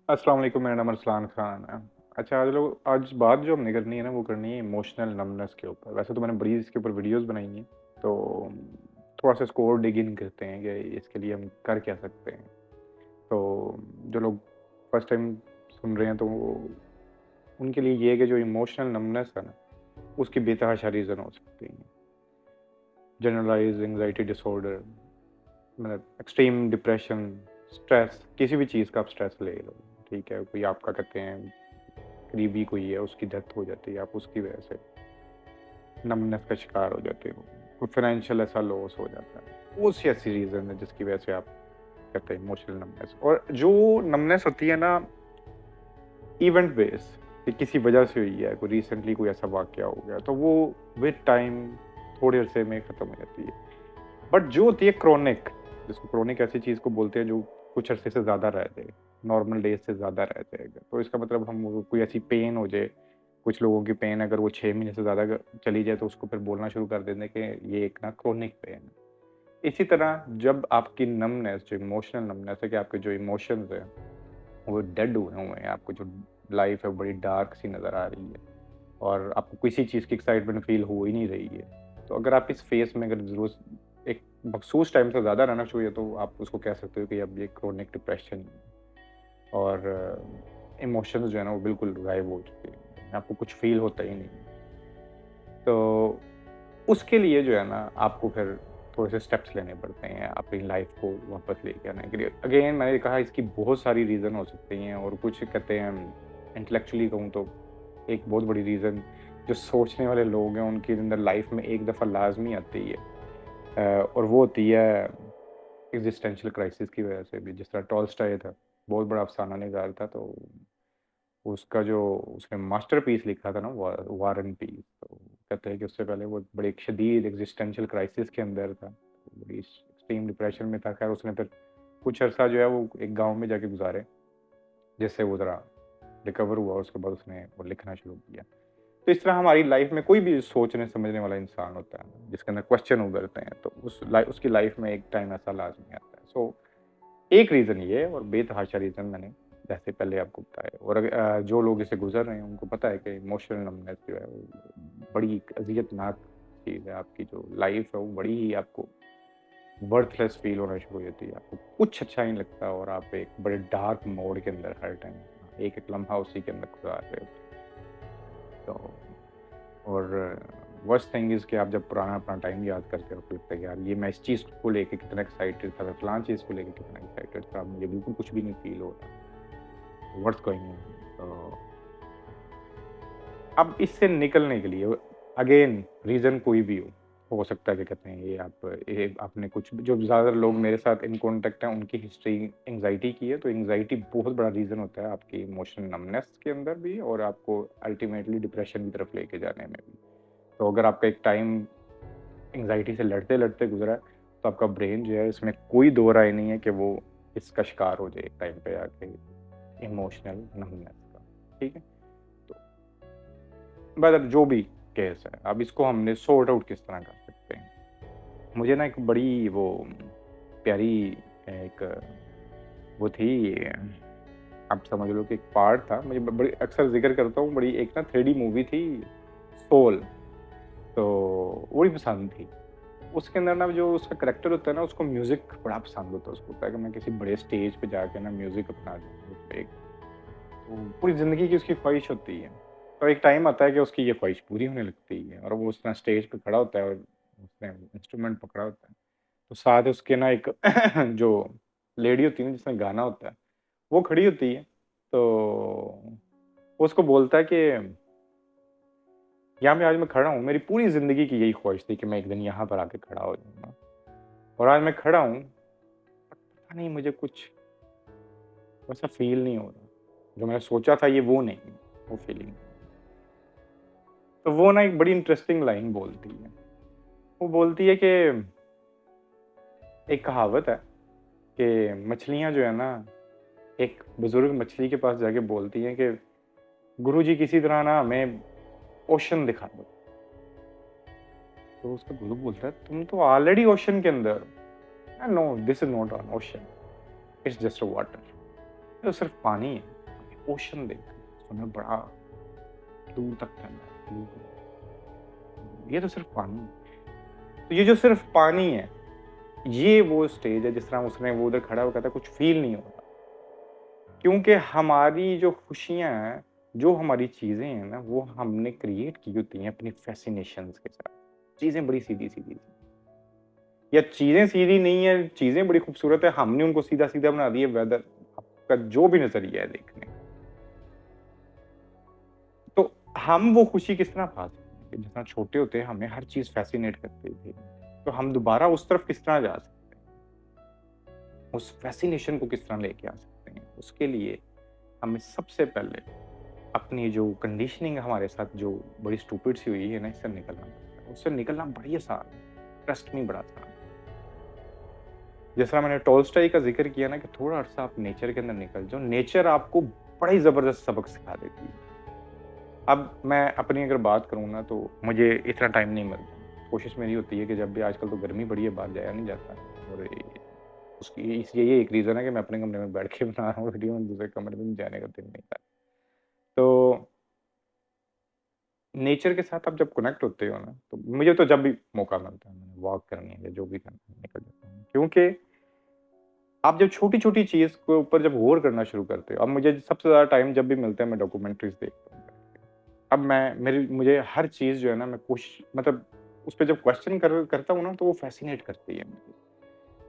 अस्सलाम वालेकुम, मेरा नाम अरसलान खान है। अच्छा, आज बात जो हमने करनी है ना, वो करनी है इमोशनल नमनेस के ऊपर। वैसे तो मैंने बड़ी इसके ऊपर वीडियोज़ बनाई हैं, तो थोड़ा-सा इसको और डिग इन करते हैं कि इसके लिए हम कर क्या सकते हैं। तो जो लोग फर्स्ट टाइम सुन रहे हैं, तो उनके लिए ये है कि जो इमोशनल नमनेस है ना, उसकी बेतहाशा रीज़न हो सकती हैं। जनरलाइज़्ड एंग्ज़ायटी डिसऑर्डर, मतलब एक्सट्रीम डिप्रेशन, स्ट्रेस, किसी भी चीज़ का आप स्ट्रेस ले लो, ठीक है? कोई आपका कहते हैं करीबी कोई है, उसकी डेथ हो जाती है, आप उसकी वजह से नमनेस का शिकार हो जाते हो। कोई फाइनेंशियल ऐसा लॉस हो जाता है। बहुत सी ऐसी रीज़न है जिसकी वजह से आप कहते हैं इमोशनल नमनेस। और जो नमनेस होती है ना, इवेंट बेस कि किसी वजह से हुई है, कोई रिसेंटली कोई ऐसा वाक़या हो गया, तो वो विद टाइम थोड़े अरसे में खत्म हो जाती है। बट जो होती है क्रोनिक, जिसको क्रोनिक ऐसी चीज़ को बोलते हैं जो कुछ अरसे से ज़्यादा रह जाए, नॉर्मल डेज़ से ज़्यादा रह जाएगा। तो इसका मतलब हम वो कोई ऐसी पेन हो जाए, कुछ लोगों की पेन अगर वो 6 महीने से ज़्यादा चली जाए, तो उसको फिर बोलना शुरू कर देते हैं कि ये एक ना क्रोनिक पेन है। इसी तरह जब आपकी नमनेस, जो इमोशनल नमनेस है कि आपके जो इमोशंस हैं, वो डेड हुए हुए हैं, आपको जो लाइफ़ है वो बड़ी डार्क सी नज़र आ रही है और आपको किसी चीज़ की एक्साइटमेंट फ़ील हो ही नहीं रही है। तो अगर आप इस फ़ेज़ में अगर ज़रूर एक मखसूस टाइम से ज़्यादा रहना शुरू हुई है, तो आप उसको कह सकते हो कि अब ये क्रोनिक डिप्रेशन है। और इमोशंस जो है ना, वो बिल्कुल गायब हो चुके हैं। आपको कुछ फ़ील होता ही नहीं है। तो उसके लिए जो है ना, आपको फिर थोड़े से स्टेप्स लेने पड़ते हैं अपनी लाइफ़ को वापस लेके आने के लिए। अगेन मैंने कहा, इसकी बहुत सारी रीज़न हो सकती हैं और कुछ कहते हैं इंटेलेक्चुअली कहूँ तो एक बहुत बड़ी रीज़न जो सोचने वाले लोग हैं उनके अंदर लाइफ़ में एक दफ़ा लाज़मी आती है। और वो होती है एक्जिस्टेंशियल क्राइसिस की वजह से भी। जिस तरह टॉल्स्टॉय था, बहुत बड़ा अफ़साना निगार था, तो उसका जो उसने मास्टरपीस लिखा था ना, वार एंड पीस, तो कहते हैं कि उससे पहले वो बड़ी एक शदीद एक्जिस्टेंशियल क्राइसिस के अंदर था, तो बड़ी एक्सट्रीम डिप्रेशन में था। खैर उसने फिर कुछ अरसा जो है वो एक गाँव में जाके गुज़ारे, जिससे वो ज़रा रिकवर हुआ। उसके बाद उसने वो लिखना शुरू किया। तो इस तरह हमारी लाइफ में कोई भी सोचने समझने वाला इंसान होता है, जिसके अंदर क्वेश्चन उभरते हैं, तो उसकी लाइफ में एक टाइम ऐसा लाज़मी आता है। सो एक रीज़न ये है और बेतहाशा रीज़न मैंने जैसे पहले आपको बताया। और जो लोग इससे गुज़र रहे हैं उनको पता है कि इमोशनल नमनेस जो है वो बड़ी एक अज़ियतनाक चीज़ है। आपकी जो लाइफ है वो बड़ी ही आपको वर्थलेस फ़ील होना शुरू हो जाती है। आपको कुछ अच्छा नहीं लगता और आप एक बड़े डार्क मोड के अंदर हर टाइम एक-एक लम्हा उसी के अंदर गुज़ार रहे होते हैं। तो और वर्स्ट थिंग इज़ कि आप जब पुराना-अपना टाइम याद करते हो, तो लगता है कि यार ये मैं इस चीज़ को लेके कितना एक्साइटेड था, मैं फलाँ चीज़ को लेके कितना एक्साइटेड था, अब मुझे बिल्कुल कुछ भी नहीं फ़ील हो रहा। What's going on? तो अब इससे निकलने के लिए अगेन रीज़न कोई भी हो सकता है कि कहते हैं ये आपने कुछ जो ज़्यादातर लोग मेरे साथ इन कॉन्टैक्ट हैं उनकी हिस्ट्री एंग्ज़ायटी की है, तो एंग्ज़ायटी बहुत बड़ा रीज़न होता है आपकी इमोशनल नमनेस के अंदर भी और आपको अल्टीमेटली डिप्रेशन की तरफ लेके जाने में भी। तो अगर आपका एक टाइम एंग्ज़ायटी से लड़ते-लड़ते गुज़रा है, तो आपका ब्रेन जो है इसमें कोई दो राय नहीं है कि वो इसका शिकार हो जाए एक टाइम पे आके इमोशनल नमनेस का, ठीक है? तो मतलब जो भी केस है, अब इसको हमने सॉर्ट आउट किस तरह कर सकते हैं? मुझे ना एक बड़ी वो प्यारी एक वो थी, आप समझ लो कि एक पार्ट था, मुझे ब बड़ी अक्सर ज़िक्र करता हूँ, बड़ी एक ना 3D मूवी थी सोल, तो वो बड़ी पसंद थी। उसके अंदर ना जो उसका करैक्टर होता है ना, उसको म्यूज़िक बड़ा पसंद होता है। उसको होता है कि मैं किसी बड़े स्टेज पे जाके ना म्यूज़िक अपना दूँ उस पे एक, तो पूरी ज़िंदगी की उसकी ख़्वाहिश होती है। तो एक टाइम आता है कि उसकी ये ख़्वाहिश पूरी होने लगती है और वो उस तरह स्टेज पे खड़ा होता है और उसने इंस्ट्रूमेंट पकड़ा होता है। तो साथ उसके ना एक जो लेडी होती है ना जिसने गाना होता है, वो खड़ी होती है। तो वो उसको बोलता है कि यहाँ पे आज मैं खड़ा हूँ, मेरी पूरी ज़िंदगी की यही ख़्वाहिश थी कि मैं एक दिन यहाँ पर आके खड़ा हो जाऊँगा और आज मैं खड़ा हूँ, पता नहीं मुझे कुछ वैसा फ़ील नहीं हो रहा। जो मैंने सोचा था ये वो नहीं है, वो फ़ीलिंग। तो वो ना एक बड़ी इंटरेस्टिंग लाइन बोलती है। वो बोलती है कि एक कहावत है कि मछलियाँ जो है ना, एक बुज़ुर्ग मछली के पास जाके बोलती हैं कि गुरुजी किसी तरह ना हमें ओशन दिखा दो। तो उसका गुरु बोलता है तुम तो ऑलरेडी ओशन के अंदर हो। No, this is not an ocean, it's just a water. ये तो सिर्फ पानी है। ओशन देख उसमें बड़ा दूर तक फैला है। ये तो सिर्फ पानी है। तो ये जो सिर्फ पानी है, ये वो स्टेज है जिस तरह उसने वो उधर खड़ा होकर कहता कुछ फील नहीं होता, क्योंकि हमारी जो खुशियां हैं, जो हमारी चीजें हैं ना, वो हमने क्रिएट की होती हैं अपनी फैसिनेशंस के साथ। चीजें बड़ी सीधी सीधी या चीजें सीधी नहीं है, चीजें बड़ी खूबसूरत है, हमने उनको सीधा सीधा बना दिया। वेदर आपका जो भी नजरिया है देखने, तो हम वो खुशी किस तरह पा सकते हैं? जिस तरह छोटे होते हैं हमें हर चीज फैसिनेट करती थी, तो हम दोबारा उस तरफ किस तरह जा सकते हैं? उस फैसिनेशन को किस तरह लेके आ सकते हैं? उसके लिए हमें सबसे पहले अपनी जो कंडीशनिंग हमारे साथ जो बड़ी स्टूपिड सी हुई है ना, इससे निकलना पड़ता है। उससे निकलना बड़ी आसान है, ट्रस्ट नहीं बड़ा आसान। जिस तरह मैंने टॉलस्टॉय का जिक्र किया ना कि थोड़ा अर्सा आप नेचर के अंदर निकल जाओ, नेचर आपको बड़ा ही जबरदस्त सबक सिखा देती है। अब मैं अपनी अगर बात करूँ ना, तो मुझे इतना टाइम नहीं मिलता। कोशिश मेरी होती है कि जब भी, आजकल तो गर्मी बड़ी है, बाहर जाया नहीं जाता, और उसकी इसलिए ये एक रीज़न है कि मैं अपने कमरे में बैठ के बना रहा हूँ वीडियो, दूसरे कमरे में जाने का दिल नहीं करता। तो नेचर के साथ आप जब कनेक्ट होते हो ना, तो मुझे तो जब भी मौका मिलता है, मैंने वॉक करनी है या जो भी करना है, निकल जाता हूँ। क्योंकि आप जब छोटी-छोटी चीज़ के ऊपर जब गौर करना शुरू करते हो, अब मुझे सबसे ज़्यादा टाइम जब भी मिलता है, मैं डॉक्यूमेंट्रीज़ देखता हूँ। अब मुझे हर चीज़ जो है ना, मैं कोशिश मतलब उस पे जब क्वेश्चन करता हूँ ना, तो वो फ़ैसिनेट करती है मुझे।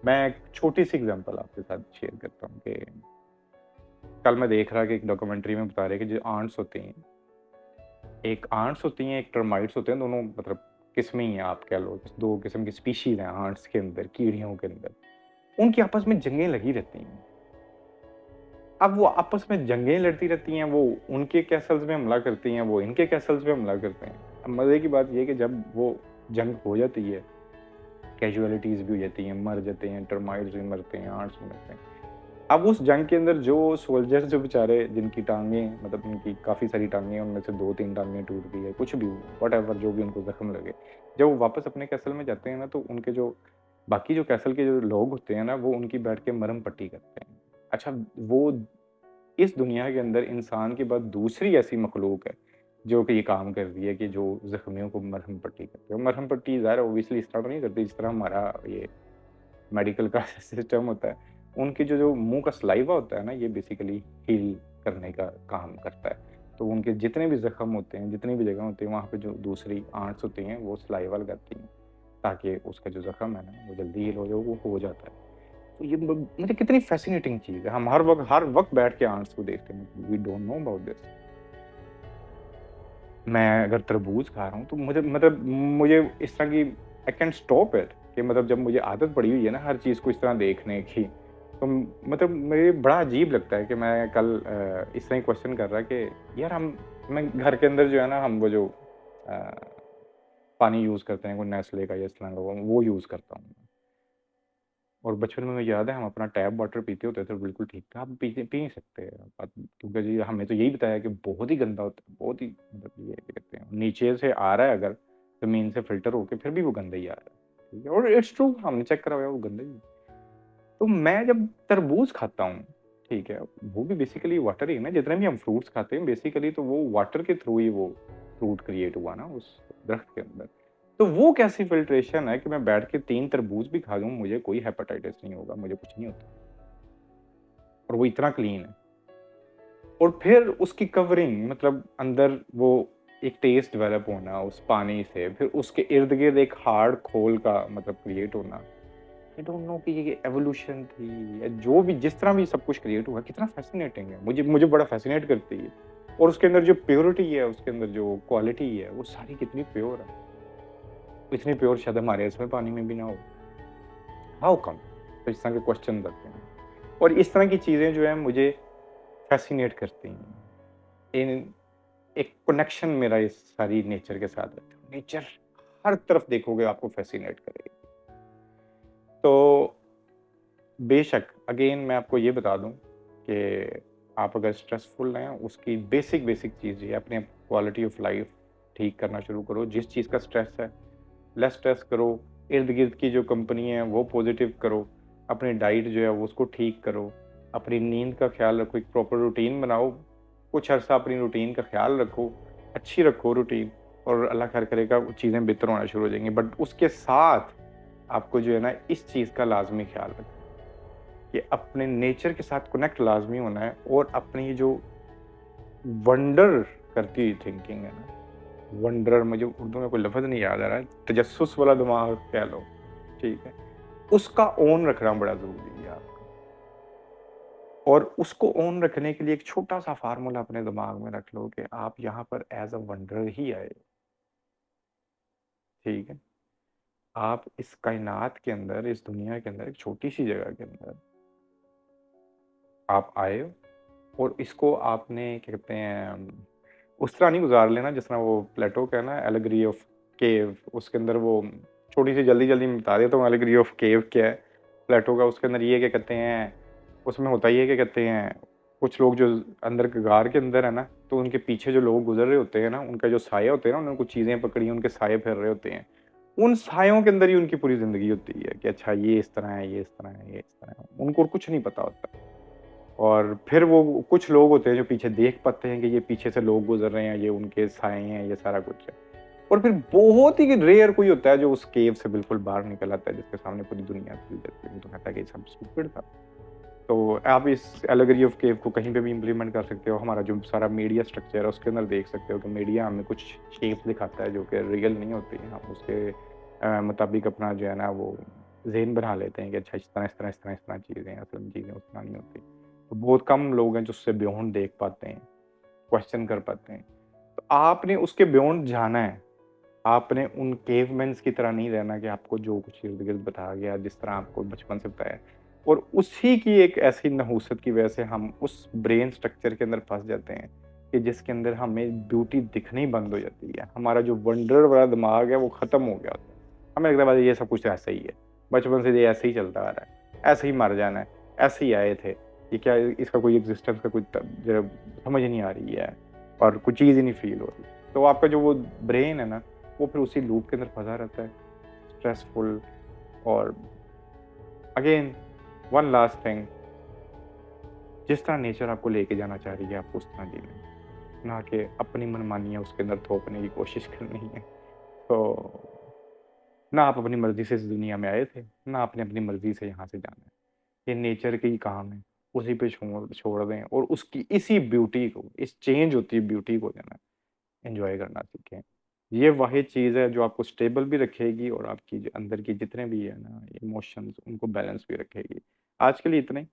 मैं एक छोटी-सी एग्ज़ाम्पल आपके साथ शेयर करता हूँ कि कल मैं देख रहा कि एक डॉक्यूमेंट्री में बता रहे हैं कि जो आंट्स होती हैं, एक आंट्स होती हैं, एक टर्माइट्स होते हैं, दोनों मतलब किस्में ही हैं, आप कह लो। 2 किस्म की स्पीशीज़ हैं आंट्स के अंदर, कीड़ियों के अंदर। उनकी आपस में जंगें लगी रहती हैं। अब वो आपस में जंगें लड़ती रहती हैं, वो उनके कैसल्स में हमला करती हैं, वो इनके कैसल्स में हमला करते हैं। अब मज़े की बात ये है कि जब वो जंग हो जाती है, कैज़ुअलिटीज़ भी हो जाती हैं, मर जाते हैं, टर्माइट्स भी मरते हैं, आंट्स भी मरते हैं। अब उस जंग के अंदर जो सोल्जर्स, जो बेचारे जिनकी टाँगें, मतलब उनकी काफ़ी सारी टाँगें हैं, उनमें से 2-3 टाँगें टूट गई है, कुछ भी हुआ, व्हाटएवर जो भी उनको ज़ख्म लगे। जब वो वापस अपने कैसल में जाते हैं ना, तो उनके जो बाकी जो कैसल के जो लोग होते हैं ना, वो उनकी बैठ के मरहम पट्टी करते हैं। अच्छा, वो इस दुनिया के अंदर इंसान के बाद दूसरी ऐसी मखलूक है, जो कि ये काम कर रही है कि जो ज़ख्मियों को मरहम पट्टी करती है। मरहम पट्टी ज़ाहिर है ऑब्वियसली इस तरह तो नहीं करती, जिस तरह हमारा ये मेडिकल का सिस्टम होता है। उनकी जो मुँह का सलाइवा होता है ना, ये बेसिकली हील करने का काम करता है। तो उनके जितने भी ज़ख्म होते हैं, जितनी भी जगह होती है, वहाँ पे जो दूसरी आंट्स होती हैं, वो सलाइवा लगाती हैं, ताकि उसका जो ज़ख्म है ना, वो जल्दी हील हो जाए, वो हो जाता है। तो ये मुझे कितनी फ़ैसिनेटिंग चीज़ है। हम हर वक़्त बैठ के आंट्स को देखते हैं। We don't know about this. मैं अगर तरबूज खा रहा हूँ, तो मुझे इस तरह की आई कैन स्टॉप इट, कि मतलब जब मुझे आदत पड़ी हुई है ना हर चीज़ को इस तरह देखने की, तो मतलब मुझे बड़ा अजीब लगता है कि मैं कल इस तरह ही क्वेश्चन कर रहा कि यार मैं घर के अंदर जो है ना, हम वो जो पानी यूज़ करते हैं, कोई नेस्ले का या इस तरह का, वो यूज़ करता हूँ। और बचपन में मुझे याद है, हम अपना टैप वाटर पीते होते थे, बिल्कुल ठीक था। आप पी नहीं सकते क्योंकि जी हमें तो यही बताया कि बहुत ही गंदा होता है, बहुत ही मतलब ये कहते हैं, नीचे से आ रहा है अगर ज़मीन से फ़िल्टर होके, फिर भी वो गंदा ही आ रहा है, ठीक है? और इट्स ट्रू, हमने चेक करा हुआ है, वो गंदा ही है। तो मैं जब तरबूज खाता हूँ, ठीक है? वो भी बेसिकली वाटर ही है ना, जितने भी हम फ्रूट्स खाते हैं बेसिकली, तो वो वाटर के थ्रू ही वो फ्रूट क्रिएट हुआ ना उस दरख्त के अंदर। तो वो कैसी फ़िल्ट्रेशन है कि मैं बैठ के 3 तरबूज भी खा लूँ, मुझे कोई हेपेटाइटिस नहीं होगा, मुझे कुछ नहीं होता, और वो इतना क्लीन है। और फिर उसकी कवरिंग, मतलब अंदर वो एक टेस्ट डेवलप होना उस पानी से, फिर उसके इर्द-गिर्द एक हार्ड खोल का मतलब क्रिएट होना। आई डोंट नो कि ये एवोल्यूशन थी या जो भी, जिस तरह भी सब कुछ क्रिएट हुआ, कितना फ़ैसिनेटिंग है। मुझे मुझे बड़ा फ़ैसिनेट करती है। और उसके अंदर जो प्योरिटी है, उसके अंदर जो क्वालिटी है, वो सारी कितनी प्योर है। इतनी प्योर शायद हमारे इसमें पानी में भी ना हो। How come? तो इस तरह के क्वेश्चन आते हैं। और इस तरह की चीज़ें जो हैं मुझे फ़ैसिनेट करती हैं। इन एक कनेक्शन मेरा इस सारी नेचर के साथ है। नेचर हर तरफ देखोगे आपको फ़ैसिनेट करेगी। तो बेशक अगेन मैं आपको ये बता दूँ कि आप अगर स्ट्रेसफुल हैं, उसकी बेसिक चीज़ ये है, अपने क्वालिटी ऑफ लाइफ़ ठीक करना शुरू करो। जिस चीज़ का स्ट्रेस है, लेस स्ट्रेस करो। इर्द-गिर्द की जो कंपनी है वो पॉज़िटिव करो। अपनी डाइट जो है वो उसको ठीक करो। अपनी नींद का ख़्याल रखो, एक प्रॉपर रूटीन बनाओ। कुछ अर्सा अपनी रूटीन का ख्याल रखो, अच्छी रखो रूटीन, और अल्लाह खैर करेगा चीज़ें बेहतर होना शुरू हो जाएँगी। बट उसके साथ आपको जो है ना इस चीज़ का लाज़मी ख्याल रखना कि अपने नेचर के साथ कनेक्ट लाज़मी होना है, और अपनी जो वंडर करती हुई थिंकिंग है ना, वंडर मुझे उर्दू में कोई लफ़्ज़ नहीं याद आ रहा है, तजस्सुस वाला दिमाग कह लो, ठीक है? उसका ऑन रखना बड़ा ज़रूरी है आपका। और उसको ऑन रखने के लिए एक छोटा-सा फ़ॉर्मूला अपने दिमाग में रख लो कि आप यहाँ पर ऐज़ अ वंडरर ही आए हो, ठीक है? आप इस कायनात के अंदर, इस दुनिया के अंदर, एक छोटी-सी जगह के अंदर आप आए हो, और इसको आपने क्या कहते हैं, उस तरह नहीं गुज़ार लेना जिस तरह वो प्लेटो का है ना एलेगरी ऑफ केव, उसके अंदर वो छोटी-सी जल्दी-जल्दी में बता देता हूँ एलेगरी ऑफ केव क्या है, प्लेटो का। उसके अंदर ये क्या कहते हैं, उसमें होता ये क्या कहते हैं, कुछ लोग जो अंदर के गार के अंदर है ना, तो उनके पीछे जो लोग गुज़र रहे होते हैं ना, उनका जो साया होते हैं ना, उन्होंने कुछ चीज़ें पकड़ी, उनके साये फिर रहे होते हैं। उन सायों के अंदर ही उनकी पूरी ज़िंदगी होती है कि अच्छा ये इस तरह है, ये इस तरह है, ये इस तरह है। उनको और कुछ नहीं पता होता। और फिर वो कुछ लोग होते हैं जो पीछे देख पाते हैं कि ये पीछे से लोग गुज़र रहे हैं, ये उनके साए हैं, ये सारा कुछ है। और फिर बहुत ही रेयर कोई होता है जो उस केव से बिल्कुल बाहर निकल आता है, जिसके सामने पूरी दुनिया खुल जाती है। वो तो कहता है कि सब स्टूपिड था। तो आप इस एलेगरी ऑफ केव को कहीं पे भी इम्प्लीमेंट कर सकते हो। हमारा जो सारा मीडिया स्ट्रक्चर है, उसके अंदर देख सकते हो कि मीडिया हमें कुछ शेप्स दिखाता है जो कि रियल नहीं होती हैं। हम उसके मुताबिक अपना जो है ना वो ज़हन बना लेते हैं कि अच्छा इस तरह, इस तरह, इस तरह, इस तरह चीज़ें हैं, असल में चीज़ें उस तरह नहीं होती। तो बहुत कम लोग हैं जो उससे बियॉन्ड देख पाते हैं, क्वेश्चन कर पाते हैं। तो आपने उसके बियॉन्ड जाना है। आपने उन केवमेन्स की तरह नहीं रहना कि आपको जो कुछ इर्द-गिर्द बताया गया, जिस तरह आपको बचपन से बताया, और उसी की एक ऐसी नहूसत की वजह से हम उस ब्रेन स्ट्रक्चर के अंदर फँस जाते हैं कि जिसके अंदर हमें ब्यूटी दिखनी बंद हो जाती है। हमारा जो वंडर वाला दिमाग है वो ख़त्म हो गया होता है। हमें लगता है बस ये सब कुछ ऐसा ही है। बचपन से ये ऐसे ही चलता आ रहा है। ऐसे ही मर जाना है। ऐसे ही आए थे। ये क्या, इसका कोई एक्जिस्टेंस का कोई जो समझ ही नहीं आ रही है, और कोई चीज़ ही नहीं फ़ील हो रही। तो आपका जो वो ब्रेन है ना, वो फिर उसी लूप के अंदर फँसा रहता है, स्ट्रेसफुल। और अगेन वन लास्ट थिंग, जिस तरह नेचर आपको लेके जाना चाह रही है, आपको उस तरह जीना है, ना कि अपनी मनमानियाँ उसके अंदर थोपने की कोशिश करनी है। तो ना आप अपनी मर्ज़ी से इस दुनिया में आए थे, ना आपने अपनी मर्ज़ी से यहाँ से जाना है। ये नेचर की ही काम है, उसी पे छोड़ छोड़ दें, और उसकी इसी ब्यूटी को, इस चेंज होती ब्यूटी को जो है ना एन्जॉय करना सीखें। ये वाहिद चीज़ है जो आपको स्टेबल भी रखेगी, और आपकी जो अंदर की जितने भी है ना इमोशंस, उनको बैलेंस भी रखेगी। आज के लिए इतना ही।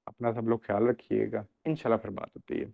अपना सब लोग ख़्याल रखिएगा। इंशाल्लाह फिर बात होती है।